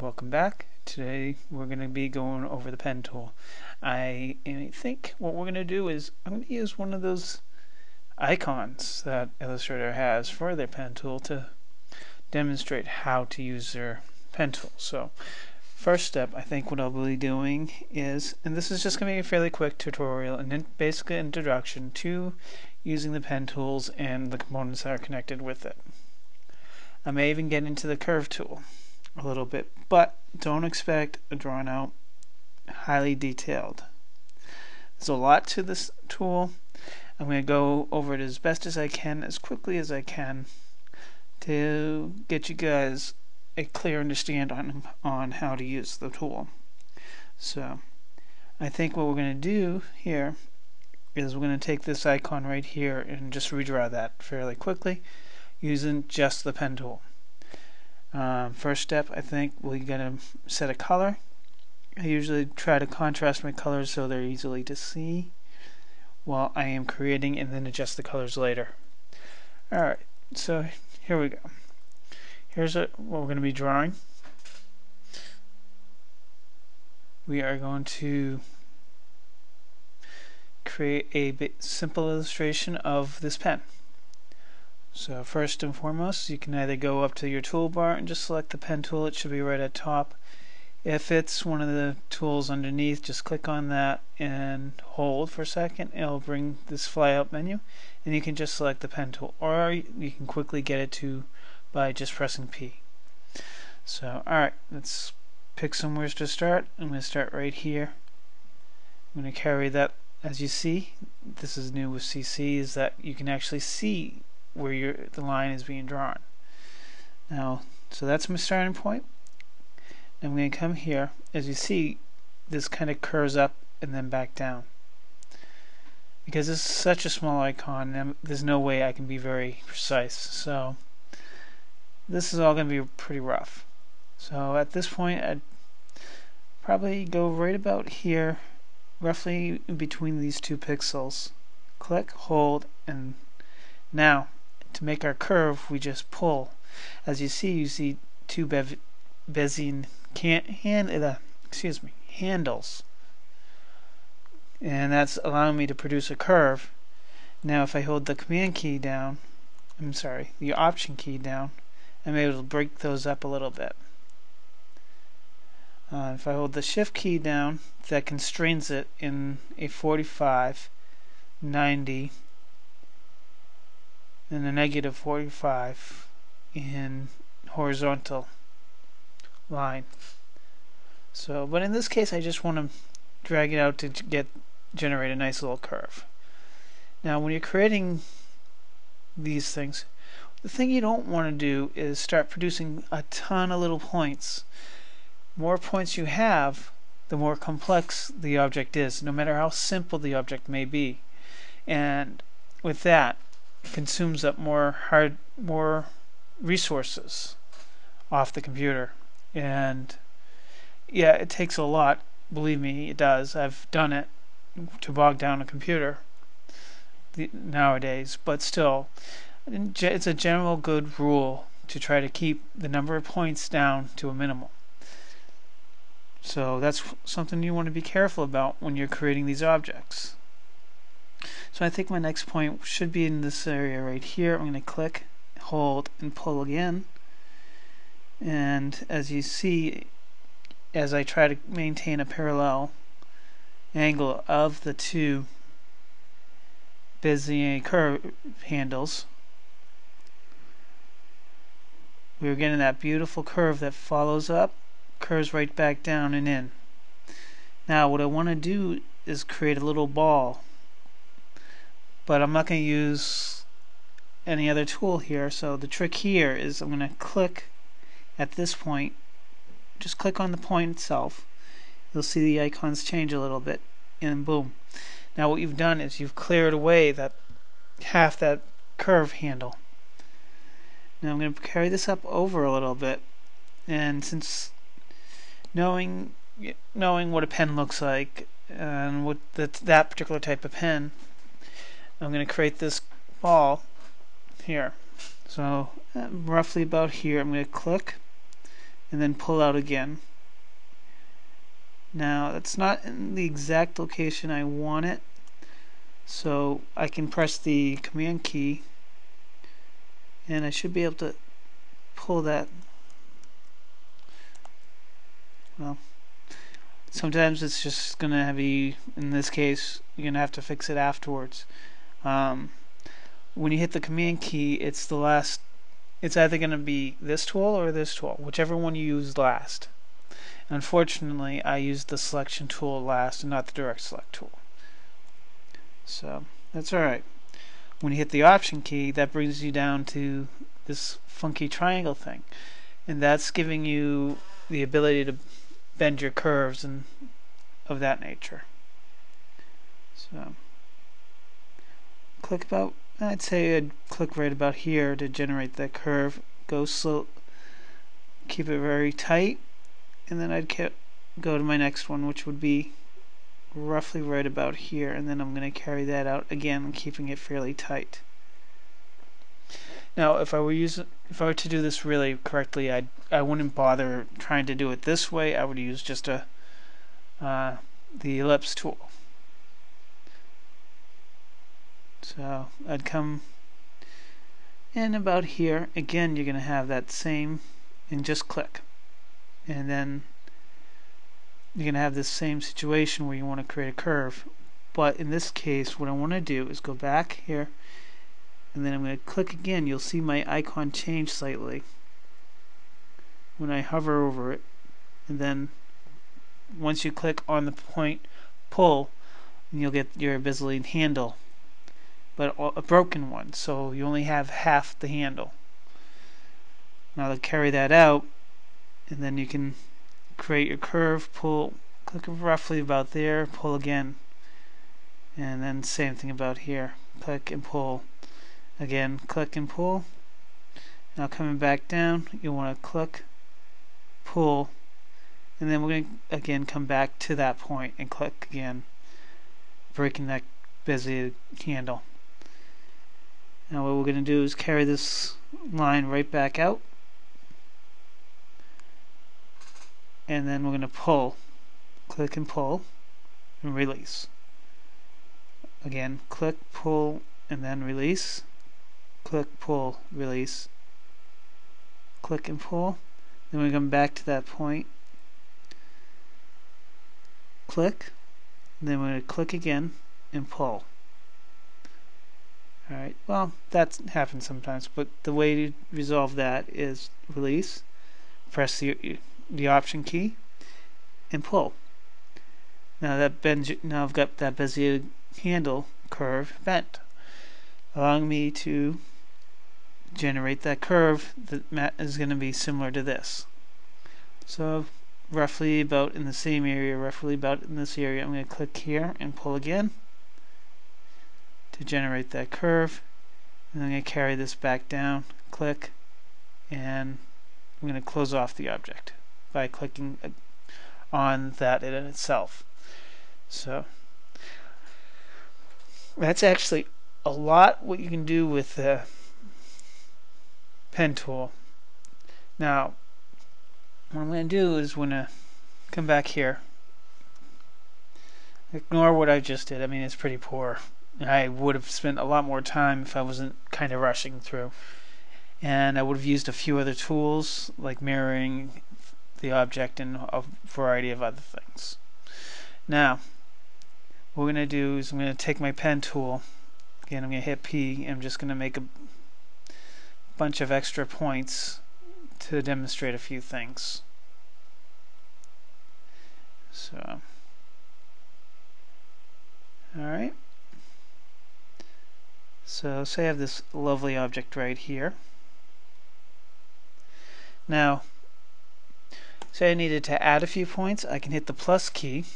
Welcome back. Today we're going to be going over the pen tool. I think what we're going to do is I'm going to use one of those icons that Illustrator has for their pen tool to demonstrate how to use their pen tool. So first step, I think what I'll be doing is, and this is just going to be a fairly quick tutorial and then basically an introduction to using the pen tools and the components that are connected with it. I may even get into the curve tool a little bit, but don't expect a drawn out, highly detailed. There's a lot to this tool. I'm going to go over it as best as I can, as quickly as I can, to get you guys a clear understanding on how to use the tool. So I think what we're going to do here is we're going to take this icon right here and just redraw that fairly quickly using just the pen tool. First step, I think we're going to set a color. I usually try to contrast my colors so they're easily to see while I am creating, and then adjust the colors later. Alright, so here we go. Here's what we're going to be drawing. We are going to create a simple illustration of this pen. So first and foremost, you can either go up to your toolbar and just select the pen tool. It should be right at top. If it's one of the tools underneath, just click on that and hold for a second. It'll bring this flyout menu, and you can just select the pen tool, or you can quickly get it to by just pressing P. So alright, let's pick somewhere to start. I'm going to start right here. I'm going to carry that. As you see, this is new with CC, is that you can actually see where the line is being drawn. Now, so that's my starting point. I'm going to come here. As you see, this kind of curves up and then back down. Because this is such a small icon, there's no way I can be very precise. So this is all going to be pretty rough. So at this point, I'd probably go right about here, roughly in between these two pixels. Click, hold, and now to make our curve, we just pull. As you see two Bezier handles, and that's allowing me to produce a curve. Now if I hold the command key down, the option key down, I'm able to break those up a little bit. If I hold the shift key down, that constrains it in a 45, 90, and a negative 45 in horizontal line. So, but in this case, I just want to drag it out to generate a nice little curve. Now, when you're creating these things, the thing you don't want to do is start producing a ton of little points. More points you have, the more complex the object is, no matter how simple the object may be. And with that, it consumes up more resources off the computer. And yeah, it takes a lot. Believe me, it does. I've done it to bog down a computer nowadays, but still, it's a general good rule to try to keep the number of points down to a minimum. So that's something you want to be careful about when you're creating these objects. So I think my next point should be in this area right here. I'm going to click, hold, and pull again. And as you see, as I try to maintain a parallel angle of the two Bezier curve handles, we're getting that beautiful curve that follows up, curves right back down and in. Now what I want to do is create a little ball, but I'm not going to use any other tool here. So the trick here is I'm going to click at this point, just click on the point itself. You'll see the icons change a little bit, and boom. Now what you've done is you've cleared away that half that curve handle. Now I'm going to carry this up over a little bit, and since knowing what a pen looks like and what that particular type of pen, I'm going to create this ball here. So roughly about here, I'm going to click, and then pull out again. Now that's not in the exact location I want it, so I can press the command key and I should be able to pull that. Well, sometimes it's just gonna have you, in this case you're gonna have to fix it afterwards. When you hit the command key, it's either gonna be this tool or this tool, whichever one you use last. Unfortunately, I used the selection tool last and not the direct select tool, so that's alright. When you hit the option key, that brings you down to this funky triangle thing, and that's giving you the ability to bend your curves and of that nature. So I'd say I'd click right about here to generate that curve. Go slow, keep it very tight, and then I'd go to my next one, which would be roughly right about here, and then I'm going to carry that out again, keeping it fairly tight. Now, if I were to do this really correctly, I wouldn't bother trying to do it this way. I would use just the Ellipse Tool. So I'd come in about here. Again, you're going to have that same, and just click, and then you're going to have this same situation where you want to create a curve. But in this case, what I want to do is go back here, and then I'm going to click again. You'll see my icon change slightly when I hover over it, and then once you click on the point, pull, and you'll get your busily handle, but a broken one, so you only have half the handle. Now to carry that out, and then you can create your curve, pull, click roughly about there, pull again, and then same thing about here, click and pull again, click and pull. Now coming back down, you want to click, pull, and then we're going to again come back to that point and click again, breaking that busy handle. Now what we're going to do is carry this line right back out, and then we're going to pull, click and pull, and release. Again, click, pull, and then release. Click, pull, release. Click and pull. Then we come back to that point. Click. And then we're going to click again and pull. Alright, well, that happens sometimes, but the way to resolve that is release, press the option key, and pull. Now I've got that Bezier handle curve bent, allowing me to generate that curve that is going to be similar to this. So roughly about in the same area, roughly about in this area, I'm going to click here and pull again to generate that curve, and I'm going to carry this back down, click, and I'm going to close off the object by clicking on that in itself. So that's actually a lot what you can do with the pen tool. Now what I'm going to do is when I come back here, ignore what I just did. I mean, it's pretty poor. I would have spent a lot more time if I wasn't kind of rushing through, and I would have used a few other tools like mirroring the object and a variety of other things. Now what we're going to do is I'm going to take my pen tool again, I'm going to hit P, and I'm just going to make a bunch of extra points to demonstrate a few things. So alright, so say I have this lovely object right here. Now say I needed to add a few points, I can hit the plus key,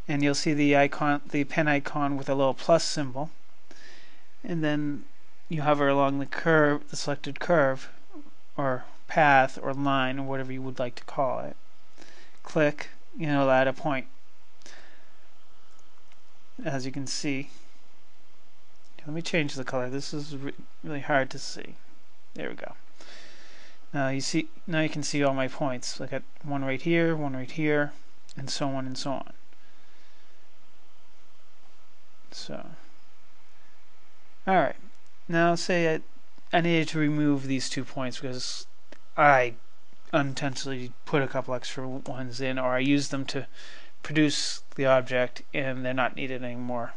and you'll see the icon, the pen icon with a little plus symbol, and then you hover along the curve, the selected curve or path or line or whatever you would like to call it. Click, and it'll add a point. As you can see, let me change the color. This is really hard to see. There we go. Now you can see all my points. I got one right here, and so on and so on. So, alright. Now say I needed to remove these 2 points because I unintentionally put a couple extra ones in, or I used them to produce the object and they're not needed anymore.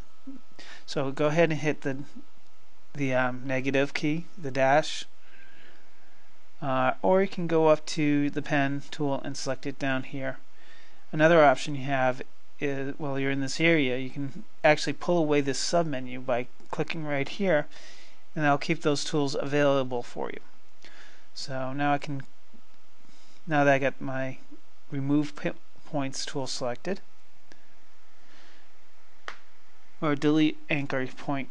So go ahead and hit the negative key, the dash, or you can go up to the pen tool and select it down here. Another option you have is, while you're in this area, you can actually pull away this submenu by clicking right here, and that'll keep those tools available for you. So now now that I got my remove points tool selected, or delete anchor point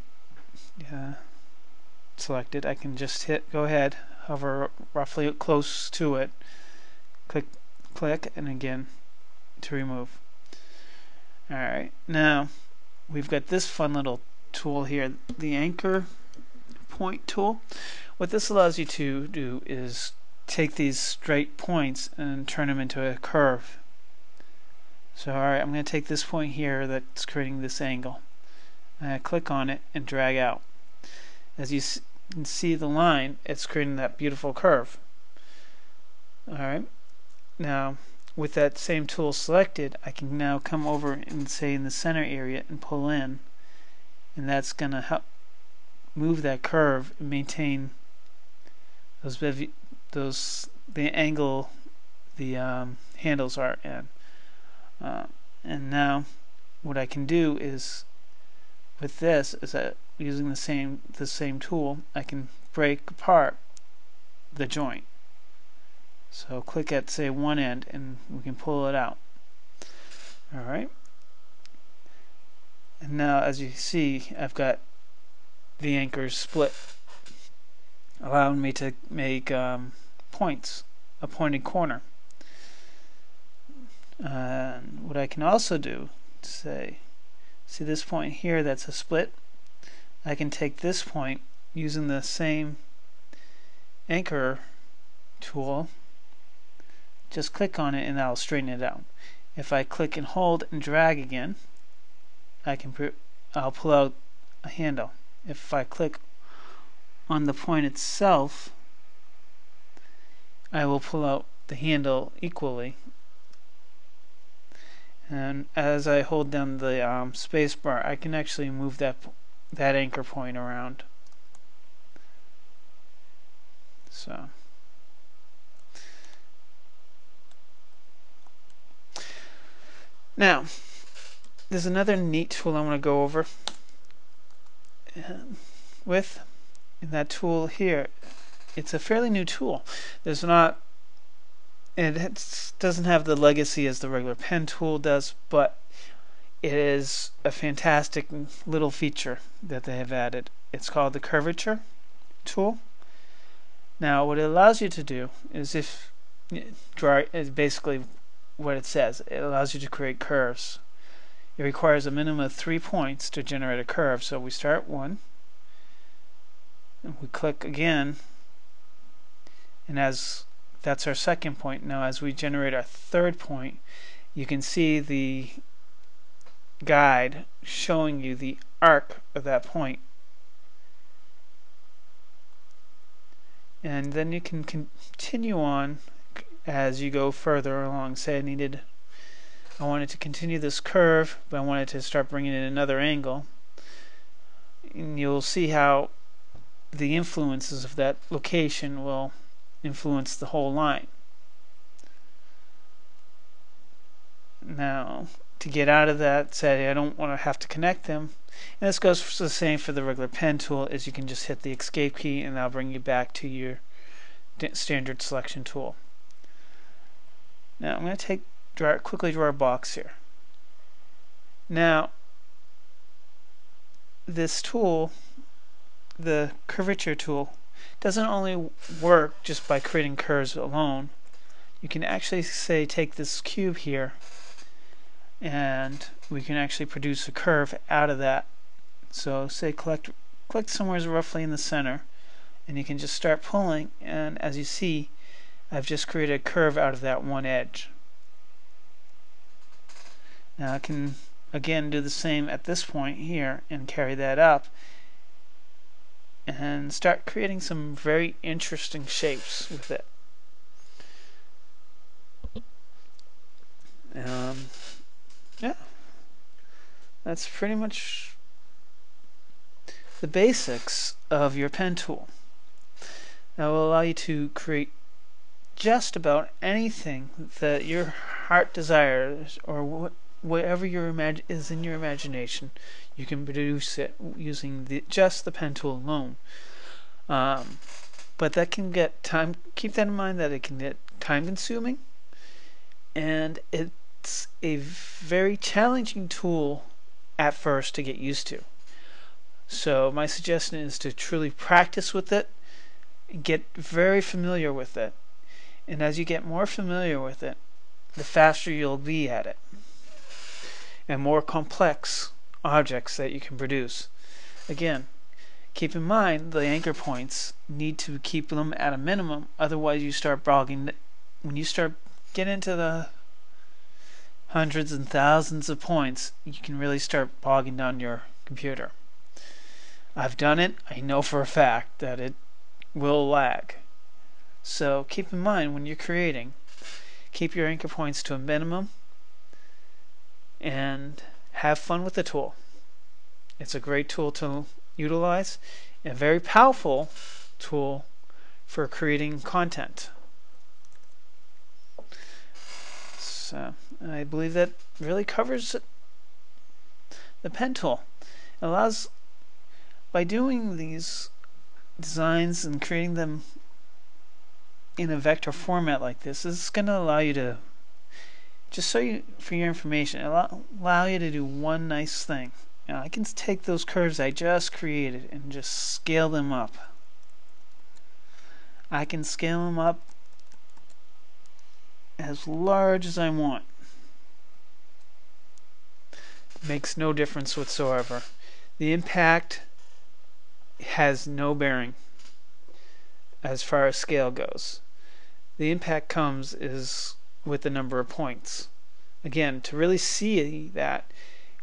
selected, I can just go ahead, hover roughly close to it, click, and again to remove. Alright, now we've got this fun little tool here, the anchor point tool. What this allows you to do is take these straight points and turn them into a curve. So alright, I'm going to take this point here that's creating this angle. I click on it and drag out. As you can see the line, it's creating that beautiful curve. Alright, now with that same tool selected, I can now come over and say in the center area and pull in, and that's going to help move that curve and maintain the angle the handles are in. And now what I can do is, with this, is that using the same tool, I can break apart the joint. So click at, say, one end and we can pull it out. Alright. And now as you see, I've got the anchors split, allowing me to make points, a pointed corner. What I can also do, see this point here that's a split, I can take this point using the same anchor tool, just click on it and that'll straighten it out. If I click and hold and drag again, I'll pull out a handle. If I click on the point itself, I will pull out the handle equally. And as I hold down the space bar, I can actually move that anchor point around. So now there's another neat tool I want to go over with. In that tool here, it's a fairly new tool. It doesn't have the legacy as the regular pen tool does, but it is a fantastic little feature that they have added. It's called the Curvature Tool. Now what it allows you to do is, is basically what it says. It allows you to create curves. It requires a minimum of 3 points to generate a curve. So we start one, and we click again, and that's our second point. Now as we generate our third point, you can see the guide showing you the arc of that point. And then you can continue on as you go further along. Say I wanted to continue this curve, but I wanted to start bringing in another angle. And you'll see how the influences of that location will influence the whole line. Now, to get out of that, say I don't want to have to connect them. And this goes for the same for the regular pen tool, is you can just hit the escape key and that'll bring you back to your standard selection tool. Now I'm going to quickly draw a box here. Now this tool, the Curvature Tool, doesn't only work just by creating curves alone. You can actually say take this cube here and we can actually produce a curve out of that. So say click somewhere roughly in the center, and you can just start pulling, and as you see, I've just created a curve out of that one edge. Now I can again do the same at this point here and carry that up and start creating some very interesting shapes with it. Yeah, that's pretty much the basics of your pen tool. That will allow you to create just about anything that your heart desires, or whatever is in your imagination. You can produce it using just the pen tool alone. But that can get time. Keep that in mind that it can get time-consuming, and it's a very challenging tool at first to get used to. So my suggestion is to truly practice with it, get very familiar with it, and as you get more familiar with it, the faster you'll be at it, and more complex objects that you can produce. Again, keep in mind the anchor points, need to keep them at a minimum, otherwise you start bogging. When you start getting into the hundreds and thousands of points, you can really start bogging down your computer. I've done it. I know for a fact that it will lag. So keep in mind when you're creating, keep your anchor points to a minimum and have fun with the tool. It's a great tool to utilize, and a very powerful tool for creating content. So I believe that really covers the pen tool. It allows, by doing these designs and creating them in a vector format like this, is going to allow you to, just so you, for your information, allow you to do one nice thing. Now I can take those curves I just created and just scale them up. I can scale them up as large as I want. Makes no difference whatsoever. The impact has no bearing as far as scale goes. The impact comes is with the number of points. Again, to really see that,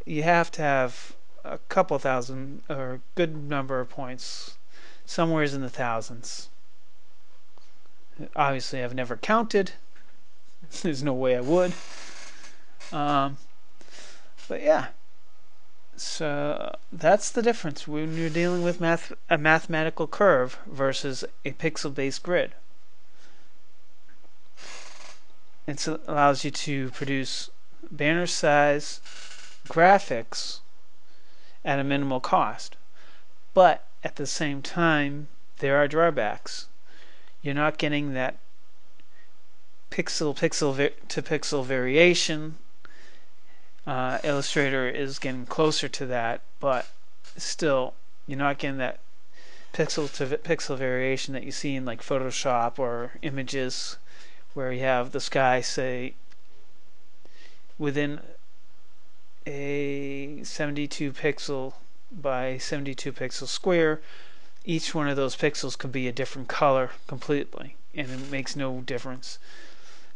you have to have a couple thousand, or a good number of points, somewhere in the thousands. Obviously I've never counted. There's no way I would. But yeah, so that's the difference when you're dealing with a mathematical curve versus a pixel-based grid. It allows you to produce banner size graphics at a minimal cost, but at the same time there are drawbacks. You're not getting that pixel to pixel variation. Illustrator is getting closer to that, but still you're not getting that pixel to pixel variation that you see in like Photoshop or images, where you have the sky, say, within a 72 pixel by 72 pixel square. Each one of those pixels could be a different color completely, and it makes no difference.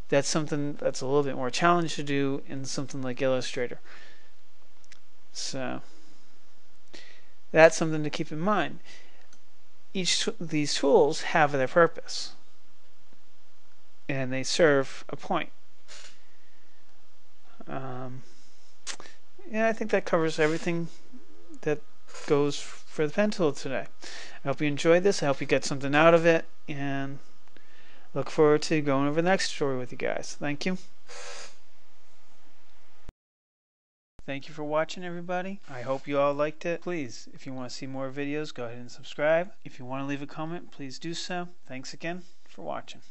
That's something that's a little bit more challenging to do in something like Illustrator. So that's something to keep in mind. Each of these tools have their purpose, and they serve a point. Yeah, I think that covers everything that goes for the pen tool today. I hope you enjoyed this. I hope you get something out of it, and look forward to going over the next story with you guys. Thank you. Thank you for watching, everybody. I hope you all liked it. Please, if you want to see more videos, go ahead and subscribe. If you want to leave a comment, please do so. Thanks again for watching.